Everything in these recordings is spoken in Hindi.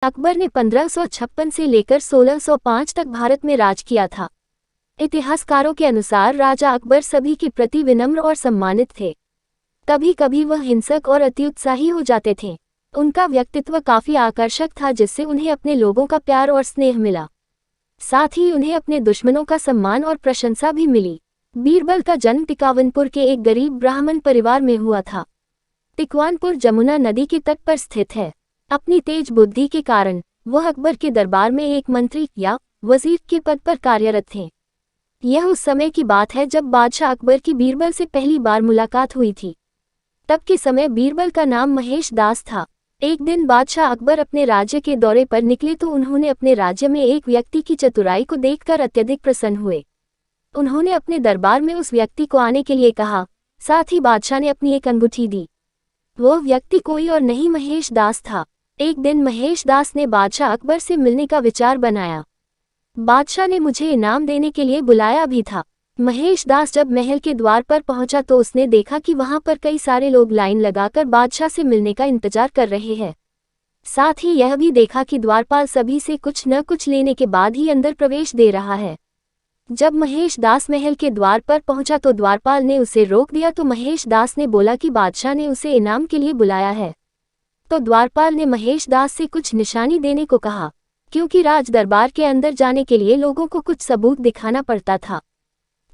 अकबर ने 1556 से लेकर 1605 तक भारत में राज किया था। इतिहासकारों के अनुसार राजा अकबर सभी के प्रति विनम्र और सम्मानित थे। कभी कभी वह हिंसक और अत्युत्साही हो जाते थे। उनका व्यक्तित्व काफी आकर्षक था, जिससे उन्हें अपने लोगों का प्यार और स्नेह मिला। साथ ही उन्हें अपने दुश्मनों का सम्मान और प्रशंसा भी मिली। बीरबल का जन्म टिकावनपुर के एक गरीब ब्राह्मण परिवार में हुआ था। टिकवानपुर जमुना नदी के तट पर स्थित है। अपनी तेज बुद्धि के कारण वह अकबर के दरबार में एक मंत्री या वजीर के पद पर कार्यरत थे। यह उस समय की बात है जब बादशाह अकबर की बीरबल से पहली बार मुलाकात हुई थी। तब के समय बीरबल का नाम महेश दास था। एक दिन बादशाह अकबर अपने राज्य के दौरे पर निकले तो उन्होंने अपने राज्य में एक व्यक्ति की चतुराई को देखकर अत्यधिक प्रसन्न हुए। उन्होंने अपने दरबार में उस व्यक्ति को आने के लिए कहा। साथ ही बादशाह ने अपनी एक अंगूठी दी। वो व्यक्ति कोई और नहीं महेश दास था। एक दिन महेश दास ने बादशाह अकबर से मिलने का विचार बनाया। बादशाह ने मुझे इनाम देने के लिए बुलाया भी था। महेश दास जब महल के द्वार पर पहुंचा तो उसने देखा कि वहां पर कई सारे लोग लाइन लगाकर बादशाह से मिलने का इंतजार कर रहे हैं। साथ ही यह भी देखा कि द्वारपाल सभी से कुछ न कुछ लेने के बाद ही अंदर प्रवेश दे रहा है। जब महेश दास महल के द्वार पर पहुंचा तो द्वारपाल ने उसे रोक दिया तो महेश दास ने बोला कि बादशाह ने उसे इनाम के लिए बुलाया है। तो द्वारपाल ने महेश दास से कुछ निशानी देने को कहा, क्योंकि राज दरबार के अंदर जाने के लिए लोगों को कुछ सबूत दिखाना पड़ता था।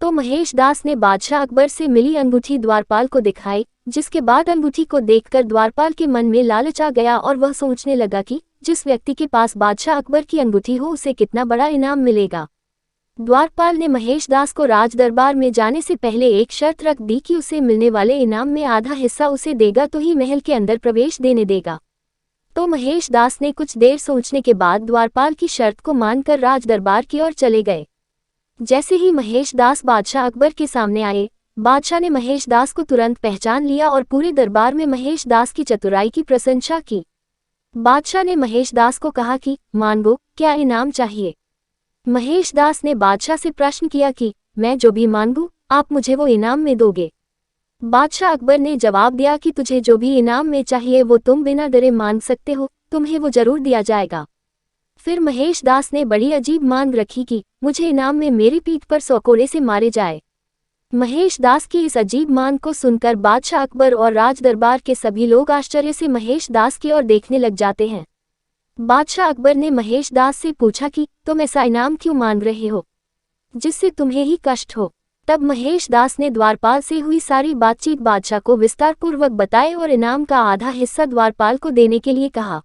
तो महेश दास ने बादशाह अकबर से मिली अंगूठी द्वारपाल को दिखाई, जिसके बाद अंगूठी को देखकर द्वारपाल के मन में लालच आ गया और वह सोचने लगा कि जिस व्यक्ति के पास बादशाह अकबर की अंगूठी हो उसे कितना बड़ा इनाम मिलेगा। द्वारपाल ने महेश दास को राज दरबार में जाने से पहले एक शर्त रख दी कि उसे मिलने वाले इनाम में आधा हिस्सा उसे देगा तो ही महल के अंदर प्रवेश देने देगा। तो महेश दास ने कुछ देर सोचने के बाद द्वारपाल की शर्त को मानकर राज दरबार की ओर चले गए। जैसे ही महेश दास बादशाह अकबर के सामने आए, बादशाह ने महेश दास को तुरंत पहचान लिया और पूरे दरबार में महेश दास की चतुराई की प्रशंसा की। बादशाह ने महेश दास को कहा कि मांगो, क्या इनाम चाहिए। महेश दास ने बादशाह से प्रश्न किया कि मैं जो भी मांगूं आप मुझे वो इनाम में दोगे। बादशाह अकबर ने जवाब दिया कि तुझे जो भी इनाम में चाहिए वो तुम बिना डरे मांग सकते हो, तुम्हें वो जरूर दिया जाएगा। फिर महेश दास ने बड़ी अजीब मांग रखी कि मुझे इनाम में मेरी पीठ पर 100 कोड़े से मारे जाए। महेश दास की इस अजीब मांग को सुनकर बादशाह अकबर और राज दरबार के सभी लोग आश्चर्य से महेश दास की ओर देखने लग जाते हैं। बादशाह अकबर ने महेश दास से पूछा कि तुम ऐसा इनाम क्यों मांग रहे हो जिससे तुम्हें ही कष्ट हो। तब महेश दास ने द्वारपाल से हुई सारी बातचीत बादशाह को विस्तारपूर्वक बताए और इनाम का आधा हिस्सा द्वारपाल को देने के लिए कहा।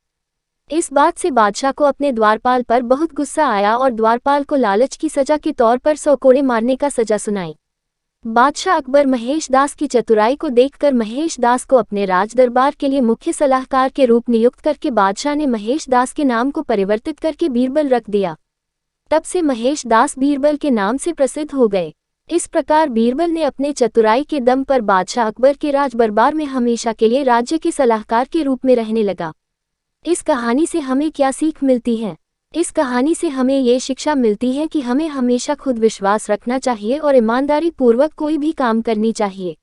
इस बात से बादशाह को अपने द्वारपाल पर बहुत गुस्सा आया और द्वारपाल को लालच की सजा के तौर पर 100 कोड़े मारने का सजा सुनाई। बादशाह अकबर महेश दास की चतुराई को देखकर महेश दास को अपने राज दरबार के लिए मुख्य सलाहकार के रूप नियुक्त करके बादशाह ने महेश दास के नाम को परिवर्तित करके बीरबल रख दिया। तब से महेश दास बीरबल के नाम से प्रसिद्ध हो गए। इस प्रकार बीरबल ने अपने चतुराई के दम पर बादशाह अकबर के राज दरबार में हमेशा के लिए राज्य के सलाहकार के रूप में रहने लगा। इस कहानी से हमें क्या सीख मिलती है? इस कहानी से हमें ये शिक्षा मिलती है कि हमें हमेशा खुद विश्वास रखना चाहिए और ईमानदारी पूर्वक कोई भी काम करनी चाहिए।